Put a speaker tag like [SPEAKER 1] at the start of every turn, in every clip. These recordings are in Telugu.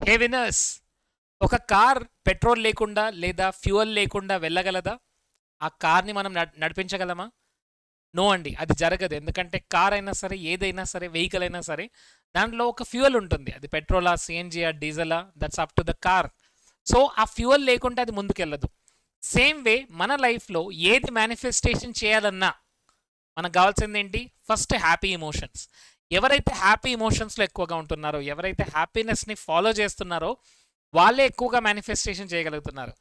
[SPEAKER 1] హే వినర్స్, ఒక కార్ పెట్రోల్ లేకుండా లేదా ఫ్యూయల్ లేకుండా వెళ్ళగలదా? ఆ కార్ని మనం నడిపించగలమా? నో అండి, అది జరగదు. ఎందుకంటే కార్ అయినా సరే, ఏదైనా సరే, వెహికల్ అయినా సరే, దాంట్లో ఒక ఫ్యూయల్ ఉంటుంది. అది పెట్రోలా, సిఎన్జియా, డీజిలా, that's up to the car. So ఆ ఫ్యూయల్ లేకుంటే అది ముందుకెళ్ళదు. సేమ్ వే మన లైఫ్లో ఏది మేనిఫెస్టేషన్ చేయాలన్నా మనకు కావాల్సింది ఏంటి? First happy emotions. ఎవరైతే హ్యాపీ ఎమోషన్స్లో ఎక్కువగా ఉంటున్నారో, ఎవరైతే హ్యాపీనెస్ని ఫాలో చేస్తున్నారో వాళ్ళే ఎక్కువగా మేనిఫెస్టేషన్ చేయగలుగుతున్నారు.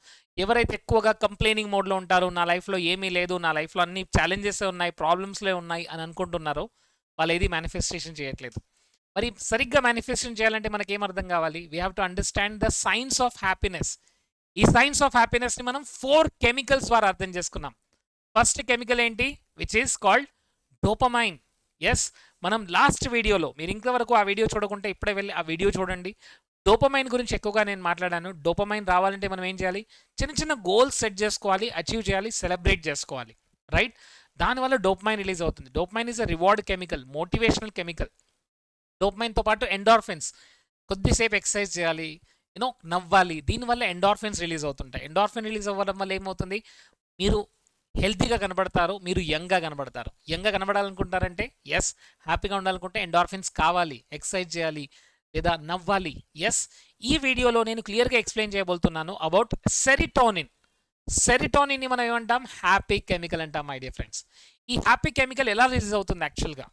[SPEAKER 1] ఎవరైతే ఎక్కువగా కంప్లైనింగ్ మోడ్లో ఉంటారో, నా లైఫ్లో ఏమీ లేదు, నా లైఫ్లో అన్ని ఛాలెంజెస్ ఉన్నాయి, ప్రాబ్లమ్స్లే ఉన్నాయి అని అనుకుంటున్నారో వాళ్ళు ఏది మేనిఫెస్టేషన్ చేయట్లేదు. మరి సరిగ్గా మేనిఫెస్టేషన్ చేయాలంటే మనకేం అర్థం కావాలి? We have to understand the science of happiness. ఈ సైన్స్ ఆఫ్ హ్యాపీనెస్ని మనం 4 కెమికల్స్ ద్వారా అర్థం చేసుకున్నాం. ఫస్ట్ కెమికల్ ఏంటి? Which is called dopamine. Yes, మనం లాస్ట్ వీడియోలో, మీరు ఇంతవరకు ఆ వీడియో చూడకుంటే ఇప్పుడే వెళ్ళి ఆ వీడియో చూడండి. డోపమైన్ గురించి ఎక్కువగా నేను మాట్లాడాను. డోపమైన్ రావాలంటే మనం ఏం చేయాలి? చిన్న చిన్న గోల్స్ సెట్ చేసుకోవాలి, అచీవ్ చేయాలి, సెలబ్రేట్ చేసుకోవాలి, రైట్? దానివల్ల డోపమైన్ రిలీజ్ అవుతుంది. Dopamine is a reward chemical, motivational chemical. డోపమైన్తో పాటు ఎండార్ఫిన్స్, కొద్దిసేపు ఎక్సర్సైజ్ చేయాలి, నవ్వాలి, దీనివల్ల ఎండార్ఫిన్స్ రిలీజ్ అవుతుంటాయి. ఎండార్ఫిన్ రిలీజ్ అవ్వడం వల్ల ఏమవుతుంది? మీరు హెల్తీగా కనబడతారు, మీరు యంగ్గా కనబడతారు. యంగ్గా కనబడాలనుకుంటారంటే, ఎస్, హ్యాపీగా ఉండాలనుకుంటే ఎండార్ఫిన్స్ కావాలి, ఎక్సర్సైజ్ చేయాలి లేదా నవ్వాలి. ఎస్, ఈ వీడియోలో నేను క్లియర్గా ఎక్స్ప్లెయిన్ చేయబోతున్నాను అబౌట్ సెరిటోనిన్. సెరిటోనిన్ని మనం ఏమంటాం? హ్యాపీ కెమికల్ అంటాం మై డియర్ ఫ్రెండ్స్. ఈ హ్యాపీ కెమికల్ ఎలా రిలీజ్ అవుతుంది? యాక్చువల్గా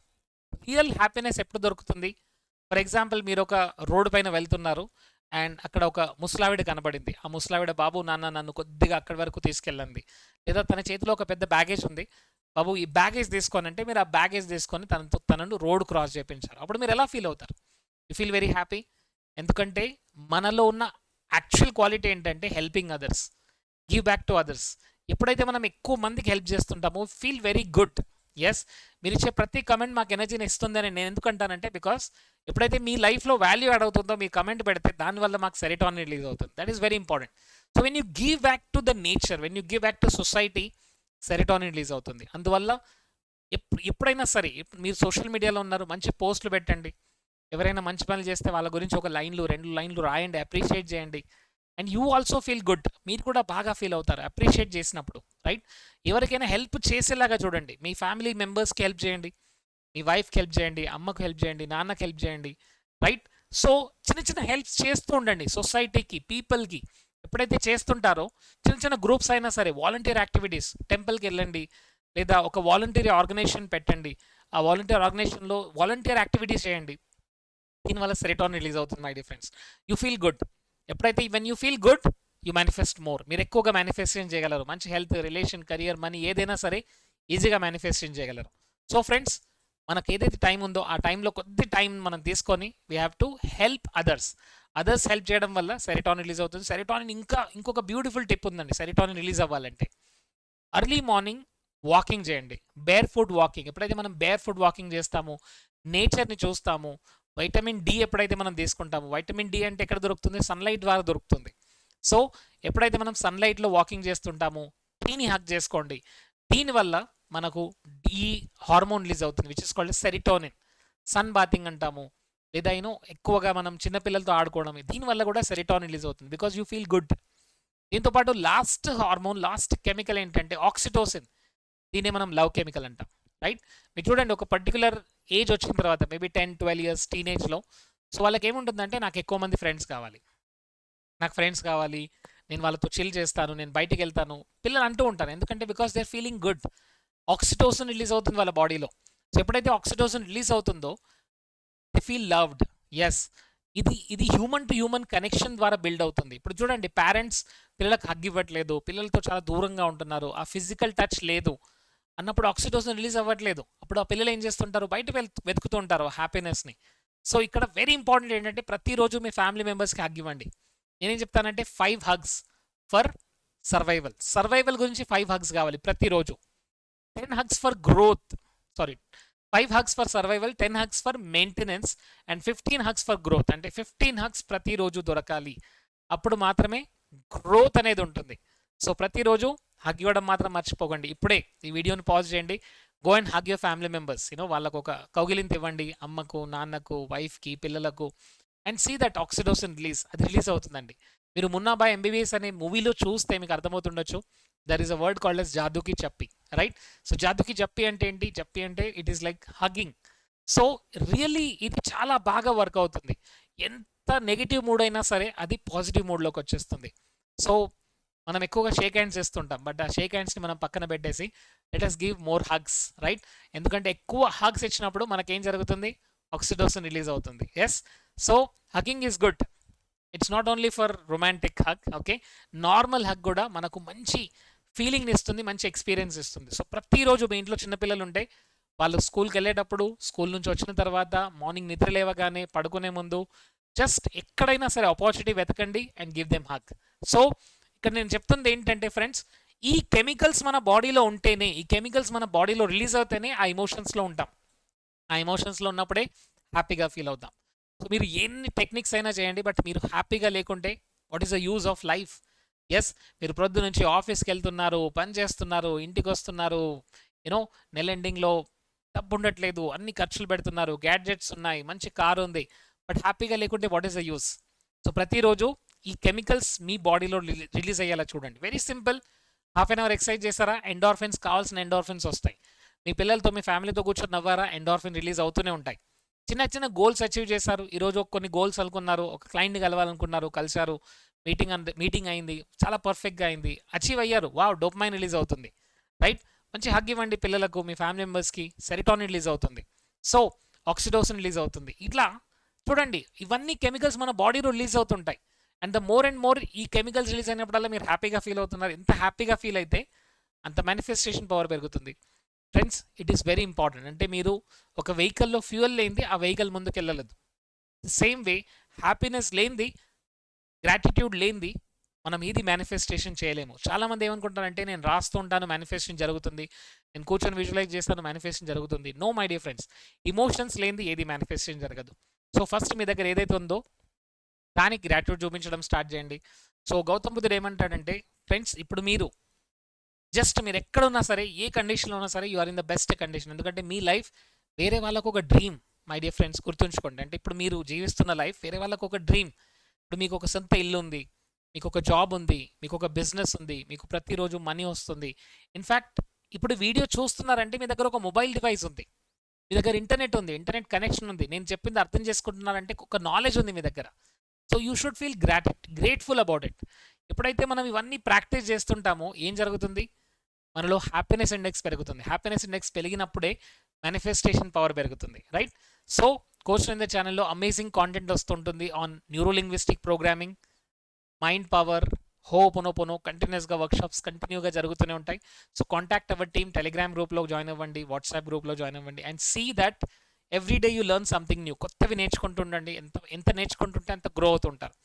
[SPEAKER 1] రియల్ హ్యాపీనెస్ ఎప్పుడు దొరుకుతుంది? ఫర్ ఎగ్జాంపుల్, మీరు ఒక రోడ్డు పైన వెళ్తున్నారు అండ్ అక్కడ ఒక ముసలావిడ కనబడింది. ఆ ముసలావిడ, బాబు నాన్న నన్ను కొద్దిగా అక్కడి వరకు తీసుకెళ్ళండి, లేదా తన చేతిలో ఒక పెద్ద బ్యాగేజ్ ఉంది, బాబు ఈ బ్యాగేజ్ తీసుకొని అంటే మీరు ఆ బ్యాగేజ్ తీసుకొని తనను రోడ్ క్రాస్ చేయించారు. అప్పుడు మీరు ఎలా ఫీల్ అవుతారు? You feel very happy. ఎందుకంటే మనలో ఉన్న యాక్చువల్ క్వాలిటీ ఏంటంటే helping others, give back to others. ఎప్పుడైతే మనం ఎక్కువ మందికి హెల్ప్ చేస్తుంటామో ఫీల్ వెరీ గుడ్. ఎస్, మీరు ఇచ్చే ప్రతి కమెంట్ మాకు ఎనర్జీని ఇస్తుందని నేను ఎందుకు అంటానంటే, బికాస్ ఎప్పుడైతే మీ లైఫ్లో వాల్యూ యాడ్ అవుతుందో, మీ కమెంట్ పెడితే దానివల్ల మాకు సెరిటోనిన్ రిలీజ్ అవుతుంది. That is very important. So when you give back to the nature, when you give back to society, serotonin release అవుతుంది. అందువల్ల ఎప్పుడైనా సరే, మీరు సోషల్ మీడియాలో ఉన్నారు, మంచి పోస్టులు పెట్టండి. ఎవరైనా మంచి పనులు చేస్తే వాళ్ళ గురించి ఒక లైన్లు 2 లైన్లు రాయండి, అప్రిషియేట్ చేయండి. And you also feel good. మీరు కూడా బాగా ఫీల్ అవుతారు అప్రిషియేట్ చేసినప్పుడు, రైట్? ఎవరికైనా హెల్ప్ చేసేలాగా చూడండి. మీ ఫ్యామిలీ మెంబర్స్కి హెల్ప్ చేయండి, మీ వైఫ్కి హెల్ప్ చేయండి, అమ్మకు హెల్ప్ చేయండి, నాన్నకి హెల్ప్ చేయండి, రైట్? సో చిన్న చిన్న హెల్ప్స్ చేస్తూ ఉండండి సొసైటీకి, పీపుల్కి. ఎప్పుడైతే చేస్తుంటారో, చిన్న చిన్న గ్రూప్స్ అయినా సరే, వాలంటీర్ యాక్టివిటీస్, టెంపుల్కి వెళ్ళండి, లేదా ఒక వాలంటీర్ ఆర్గనైజేషన్ పెట్టండి. ఆ వాలంటీర్ ఆర్గనైజేషన్లో వాలంటీర్ యాక్టివిటీస్ చేయండి. దీనివల్ల సెరిటోనిన్ రిలీజ్ అవుతుంది my dear friends. You feel good. ఎప్పుడైతే when you feel good, you manifest more. మీరు ఎక్కువగా మేనిఫెస్టేషన్ చేయగలరు. మంచి హెల్త్, రిలేషన్, కెరియర్, మనీ ఏదైనా సరే ఈజీగా మేనిఫెస్టేషన్ చేయగలరు. సో ఫ్రెండ్స్, మనకు ఏదైతే టైం ఉందో ఆ టైంలో కొద్ది టైం మనం తీసుకొని we have to help others. Others help చేయడం వల్ల సెరిటోనిన్ రిలీజ్ అవుతుంది. సెరిటోనిన్ ఇంకొక బ్యూటిఫుల్ టిప్ ఉందండి. సెరిటోనిన్ రిలీజ్ అవ్వాలంటే అర్లీ మార్నింగ్ వాకింగ్ చేయండి, బేర్ ఫుట్ వాకింగ్. ఎప్పుడైతే మనం బేర్ ఫుట్ వాకింగ్ చేస్తామో, నేచర్ని చూస్తాము, వైటమిన్ డి ఎప్పుడైతే మనం తీసుకుంటామో, వైటమిన్ డి అంటే ఎక్కడ దొరుకుతుంది? సన్లైట్ ద్వారా దొరుకుతుంది. సో ఎప్పుడైతే మనం సన్లైట్లో వాకింగ్ చేస్తుంటామో, ట్రీని హగ్ చేసుకోండి. దీనివల్ల మనకు ఈ హార్మోన్ రిలీజ్ అవుతుంది, which is called serotonin. Sun bathing అంటాము, లేదా ఎక్కువగా మనం చిన్నపిల్లలతో ఆడుకోవడం, దీనివల్ల కూడా సెరిటోనిన్ రిలీజ్ అవుతుంది, బికాజ్ యూ ఫీల్ గుడ్. దీంతోపాటు లాస్ట్ హార్మోన్, లాస్ట్ కెమికల్ ఏంటంటే ఆక్సిటోసిన్. దీన్ని మనం లవ్ కెమికల్ అంటాం, రైట్? మీరు చూడండి, ఒక పర్టికులర్ ఏజ్ వచ్చిన తర్వాత, మేబీ 10-12 ఇయర్స్ టీనేజ్లో, సో వాళ్ళకి ఏముంటుందంటే, నాకు ఎక్కువ మంది ఫ్రెండ్స్ కావాలి, నాకు ఫ్రెండ్స్ కావాలి, నేను వాళ్ళతో చిల్ చేస్తాను, నేను బయటికి వెళ్తాను, పిల్లలు అంటూ ఉంటారు. ఎందుకంటే because they are feeling good. Oxytocin release అవుతుంది వాళ్ళ బాడీలో. సో ఎప్పుడైతే ఆక్సిటోసిన్ రిలీజ్ అవుతుందో, దే ఫీల్ లవ్డ్. ఎస్, ఇది హ్యూమన్ టు హ్యూమన్ కనెక్షన్ ద్వారా బిల్డ్ అవుతుంది. ఇప్పుడు చూడండి, పేరెంట్స్ పిల్లలకు హగ్ ఇవ్వట్లేదు, పిల్లలతో చాలా దూరంగా ఉంటున్నారు, ఆ ఫిజికల్ టచ్ లేదు అన్నప్పుడు ఆక్సిటోసిన్ రిలీజ్ అవ్వట్లేదు. అప్పుడు ఆ పిల్లలు ఏం చేస్తుంటారు? బయట వెతుకుతూ ఉంటారు హ్యాపీనెస్ని. సో ఇక్కడ వెరీ ఇంపార్టెంట్ ఏంటంటే, ప్రతిరోజు మీ ఫ్యామిలీ మెంబర్స్కి హగ్ ఇవ్వండి. నేనేం చెప్తానంటే 5 హగ్స్ ఫర్ సర్వైవల్. సర్వైవల్ గురించి 5 హగ్స్ కావాలి ప్రతిరోజు. 10 hugs for growth, sorry, 5 hugs for survival, 10 hugs for maintenance and 15 hugs for growth. అంటే 15 హగ్స్ ప్రతిరోజు దొరకాలి. అప్పుడు మాత్రమే గ్రోత్ అనేది ఉంటుంది. సో ప్రతిరోజు హగ్ ఇవ్వడం మాత్రం మర్చిపోకండి. ఇప్పుడే ఈ వీడియోని పాజ్ చేయండి, go and hug your family members. వాళ్ళకు ఒక కౌగిలింత ఇవ్వండి, అమ్మకు, నాన్నకు, వైఫ్కి, పిల్లలకు. అండ్ సీ దట్ ఆక్సిడోసిన్ అది రిలీజ్ అవుతుందండి. మీరు 'మున్నాబాయ్ ఎంబీబీఎస్' అనే మూవీలో చూస్తే మీకు అర్థమవుతుండొచ్చు. There is a word called as జాదుకి చప్పి, రైట్? సో జాదుకి చప్పి అంటే ఏంటి? చప్పి అంటే it is like hugging. So really ఇది చాలా బాగా వర్క్ అవుతుంది. ఎంత నెగిటివ్ మూడ్ అయినా సరే అది పాజిటివ్ మూడ్లోకి వచ్చేస్తుంది. సో మనం ఎక్కువగా షేక్ హ్యాండ్స్ ఇస్తుంటాం, బట్ ఆ షేక్ హ్యాండ్స్ని మనం పక్కన పెట్టేసి let us give more hugs, right? ఎందుకంటే ఎక్కువ హగ్స్ ఇచ్చినప్పుడు మనకేం జరుగుతుంది? ఆక్సిడోసిన్ రిలీజ్ అవుతుంది. Yes, so hugging is good. It's not only for romantic hug, okay? Normal hug కూడా మనకు మంచి ఫీలింగ్ని ఇస్తుంది, మంచి ఎక్స్పీరియన్స్ ఇస్తుంది. సో ప్రతిరోజు మీ ఇంట్లో చిన్నపిల్లలు ఉంటే వాళ్ళు స్కూల్కి వెళ్ళేటప్పుడు, స్కూల్ నుంచి వచ్చిన తర్వాత, మార్నింగ్ నిద్ర లేవగానే, పడుకునే ముందు జస్ట్ ఎక్కడైనా సరే ఆపర్చునిటీ వెతకండి and give them hug. So ఇక్కడ నేను చెప్తుంది ఏంటంటే ఫ్రెండ్స్, ఈ కెమికల్స్ మన బాడీలో ఉంటేనే, ఈ కెమికల్స్ మన బాడీలో రిలీజ్ అవుతేనే ఆ ఎమోషన్స్లో ఉంటాం. ఆ ఎమోషన్స్లో ఉన్నప్పుడే హ్యాపీగా ఫీల్ అవుతాం. సో మీరు ఎన్ని టెక్నిక్స్ అయినా చేయండి, బట్ మీరు హ్యాపీగా లేకుంటే what is the use of life? Yes, మీరు ప్రొద్దు నుంచి ఆఫీస్కి వెళ్తున్నారు, పని చేస్తున్నారు, ఇంటికి వస్తున్నారు, యూనో నెల ఎండింగ్లో డబ్బు ఉండట్లేదు, అన్ని ఖర్చులు పెడుతున్నారు, గ్యాడ్జెట్స్ ఉన్నాయి, మంచి కారు ఉంది, బట్ హ్యాపీగా లేకుంటే what is the use? So ప్రతిరోజు ఈ కెమికల్స్ మీ బాడీలో రిలీజ్ అయ్యేలా చూడండి. Very simple. Half an hour exercise చేస్తారా, ఎండార్ఫిన్స్, కావాల్సిన ఎండార్ఫిన్స్ వస్తాయి. మీ పిల్లలతో, మీ ఫ్యామిలీతో కూర్చొని నవ్వారా, ఎండార్ఫిన్ రిలీజ్ అవుతూనే ఉంటాయి. చిన్న చిన్న గోల్స్ అచీవ్ చేశారు, ఈరోజు కొన్ని గోల్స్ అనుకున్నారు, ఒక క్లయింట్ని కలవాలనుకున్నారు, కలిశారు, మీటింగ్ అయింది, చాలా పర్ఫెక్ట్గా అయింది, అచీవ్ అయ్యారు, వావ్, డోపమైన్ రిలీజ్ అవుతుంది, రైట్? మంచి హగ్ ఇవ్వండి పిల్లలకు, మీ ఫ్యామిలీ మెంబర్స్కి, సెరిటోనిన్ రిలీజ్ అవుతుంది, సో ఆక్సిడోసిన్ రిలీజ్ అవుతుంది. ఇట్లా చూడండి, ఇవన్నీ కెమికల్స్ మన బాడీలో రిలీజ్ అవుతుంటాయి. And the more and more ఈ కెమికల్స్ రిలీజ్ అయినప్పుడల్లా మీరు హ్యాపీగా ఫీల్ అవుతున్నారు. ఎంత హ్యాపీగా ఫీల్ అయితే అంత మేనిఫెస్టేషన్ పవర్ పెరుగుతుంది. Friends, it is very important. అంటే మీరు ఒక వెహికల్లో ఫ్యూయల్ లేనిది ఆ వెహికల్ ముందుకు వెళ్ళలేదు. సేమ్ వే హ్యాపీనెస్ లేనిది, గ్రాటిట్యూడ్ లేనిది మనం ఏది మేనిఫెస్టేషన్ చేయలేము. చాలామంది ఏమనుకుంటారంటే నేను రాస్తూ ఉంటాను, మేనిఫెస్టేషన్ జరుగుతుంది, నేను కూర్చొని విజువలైజ్ చేస్తాను, మేనిఫెస్టేషన్ జరుగుతుంది. No my dear friends, emotions లేనిది ఏది మేనిఫెస్టేషన్ జరగదు. సో ఫస్ట్ మీ దగ్గర ఏదైతే ఉందో దానికి గ్రాటిట్యూడ్ చూపించడం స్టార్ట్ చేయండి. సో గౌతమ్ బుద్ధుడు ఏమంటాడంటే ఫ్రెండ్స్, ఇప్పుడు మీరు జస్ట్ మీరు ఎక్కడున్నా సరే, ఏ కండిషన్లో ఉన్నా సరే, you are in the best condition. ఎందుకంటే మీ లైఫ్ వేరే వాళ్ళకు ఒక డ్రీమ్. మై డియర్ ఫ్రెండ్స్, గుర్తుంచుకోండి. అంటే ఇప్పుడు మీరు జీవిస్తున్న లైఫ్ వేరే వాళ్ళకు ఒక డ్రీమ్. ఇప్పుడు మీకు ఒక సొంత ఇల్లు ఉంది, మీకు ఒక జాబ్ ఉంది, మీకు ఒక బిజినెస్ ఉంది, మీకు ప్రతిరోజు మనీ వస్తుంది. ఇన్ఫ్యాక్ట్ ఇప్పుడు వీడియో చూస్తున్నారంటే మీ దగ్గర ఒక మొబైల్ డివైస్ ఉంది, మీ దగ్గర ఇంటర్నెట్ ఉంది, ఇంటర్నెట్ కనెక్షన్ ఉంది, నేను చెప్పింది అర్థం చేసుకుంటున్నారంటే ఒక నాలెడ్జ్ ఉంది మీ దగ్గర. So you should feel grateful about it. ఎప్పుడైతే మనం ఇవన్నీ ప్రాక్టీస్ చేస్తుంటామో ఏం జరుగుతుంది? మనలో హ్యాపీనెస్ ఇండెక్స్ పెరుగుతుంది. హ్యాపీనెస్ ఇండెక్స్ పెరిగినప్పుడే మేనిఫెస్టేషన్ పవర్ పెరుగుతుంది, రైట్? సో కోచ్ రేంద్ర ఛానల్లో అమేజింగ్ కాంటెంట్ వస్తుంటుంది on neurolinguistic programming, mind power, hooponopono, కంటిన్యూస్గా వర్క్షాప్స్ కంటిన్యూగా జరుగుతూనే ఉంటాయి. So contact our team, telegram గ్రూప్లో జాయిన్ అవ్వండి, వాట్సాప్ గ్రూప్లో జాయిన్ అవ్వండి, and see that every day you learn something new. కొత్తవి నేర్చుకుంటుండండి. ఎంత ఎంత నేర్చుకుంటుంటే అంత గ్రో అవుతుంటారు.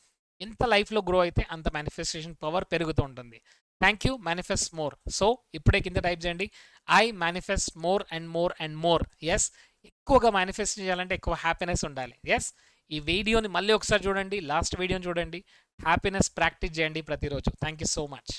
[SPEAKER 1] ఎంత లైఫ్లో గ్రో అయితే అంత మేనిఫెస్టేషన్ పవర్ పెరుగుతూ ఉంటుంది. Thank you. Manifest more. So ఇప్పుడే కింద టైప్ చేయండి, I manifest more and more and more. Yes, ఎక్కువగా మేనిఫెస్ట్ చేయాలంటే ఎక్కువ హ్యాపీనెస్ ఉండాలి. ఎస్, ఈ వీడియోని మళ్ళీ ఒకసారి చూడండి, లాస్ట్ వీడియోని చూడండి, హ్యాపీనెస్ ప్రాక్టీస్ చేయండి ప్రతిరోజు. Thank you so much.